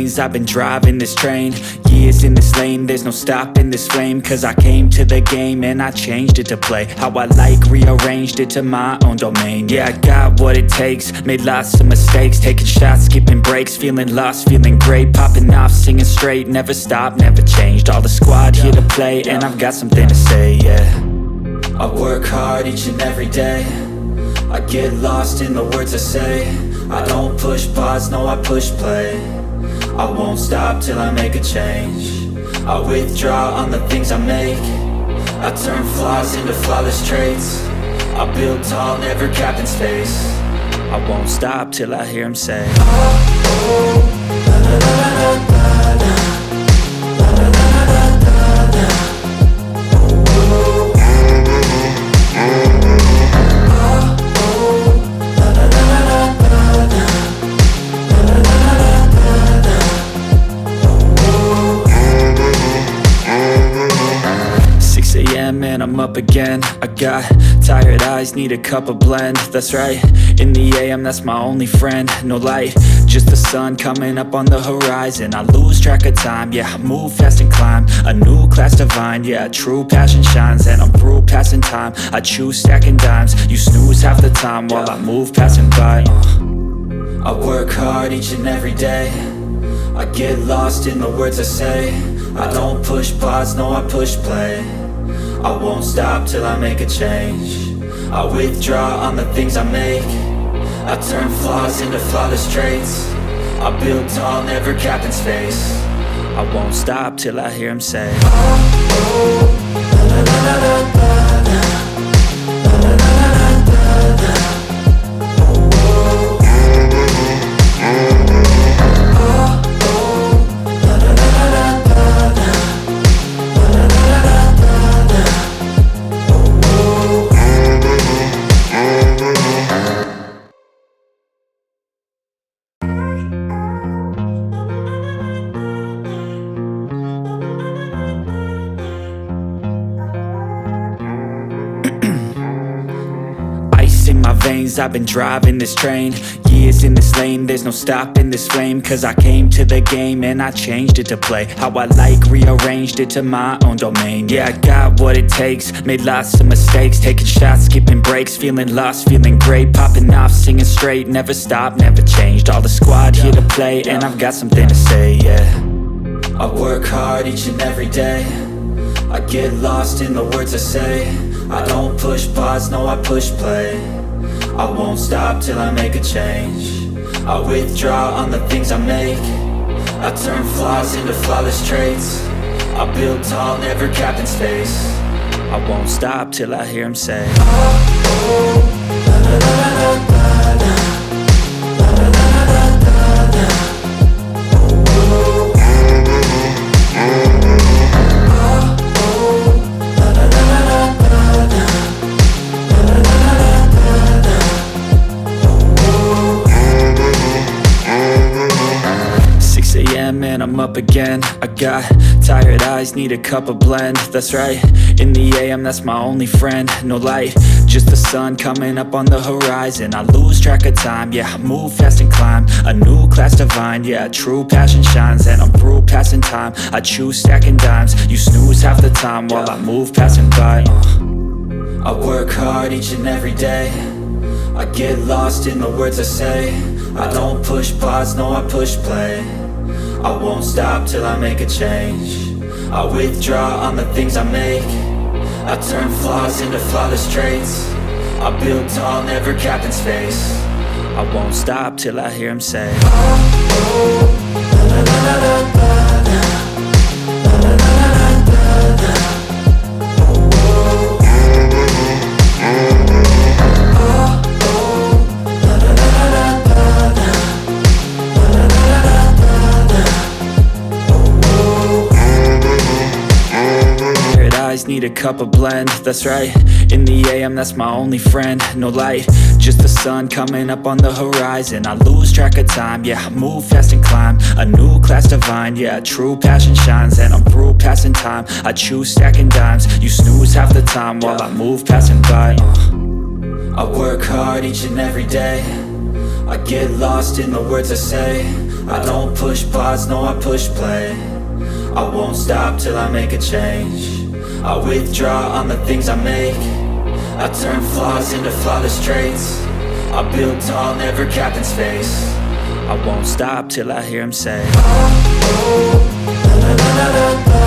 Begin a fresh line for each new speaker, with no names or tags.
veins, I've been driving this train. Years in this lane, there's no stopping this flame. Cause I came to the game and I changed it to play how I like, rearranged it to my own domain. Yeah, I got what it takes, made lots of mistakes, taking shots, skipping breaks, feeling lost, feeling great, popping off, singing straight, never stopped, never changed. All the squad here to play, and I've got something to say, yeah. I work hard each and every day, I get lost in the words I say. I don't push pause, no, I push play. I won't stop till I make a change. I withdraw on the things I make. I turn flaws into flawless traits. I build tall, never capped in space. I won't stop till I hear him say, oh, oh, la, la, la, la, la, la, la, la, la, la, la, la. And I'm up again. I got tired eyes, need a cup of blend. That's right, in the AM, that's my only friend. No light, just the sun coming up on the horizon. I lose track of time, yeah, I move fast and climb a new class divine, yeah, true passion shines. And I'm through passing time, I choose stacking dimes. You snooze half the time while I move passing by. I work hard each and every day, I get lost in the words I say. I don't push pause, no, I push play. I won't stop till I make a change. I withdraw on the things I make. I turn flaws into flawless traits. I build tall, never capped in space. I won't stop till I hear him say, oh, oh, la, la, la, la, la, la, la, la, la, la, la, la. I've been driving this train, years in this lane, there's no stopping this flame. Cause I came to the game and I changed it to play how I like, rearranged it to my own domain. Yeah, I got what it takes, made lots of mistakes, taking shots, skipping breaks, feeling lost, feeling great, popping off, singing straight, never stopped, never changed. All the squad here to play, and I've got something to say, yeah. I work hard each and every day, I get lost in the words I say. I don't push pause, no, I push play. I won't stop till I make a change. I withdraw on the things I make. I turn flaws into flawless traits. I build tall, never capped in space. I won't stop till I hear him say, oh, oh, la, la, la, la, la, la, la, la, la, la, la, la. And I'm up again. I got tired eyes, need a cup of blend. That's right, in the AM, that's my only friend. No light, just the sun coming up on the horizon. I lose track of time, yeah, I move fast and climb a new class divine, yeah, true passion shines. And I'm through passing time, I choose stacking dimes. You snooze half the time while I move passing by. I work hard each and every day, I get lost in the words I say. I don't push pause, no, I push play. I won't stop till I make a change. I withdraw on the things I make. I turn flaws into flawless traits. I build tall, never capped in space. I won't stop till I hear him say, oh, oh, la, la, la, la, la, la, la, la, la, la, la, la. Need a cup of blend, that's right, in the AM, that's my only friend. No light, just the sun coming up on the horizon. I lose track of time, yeah, I move fast and climb a new class divine, yeah, true passion shines. And I'm through passing time, I choose stacking dimes. You snooze half the time while I move passing by. I work hard each and every day, I get lost in the words I say. I don't push pause, no I push play. I won't stop till I make a change. I withdraw on the things I make. I turn flaws into flawless traits. I build tall, never capped in space. I won't stop till I hear him say, oh, oh, na na na na na.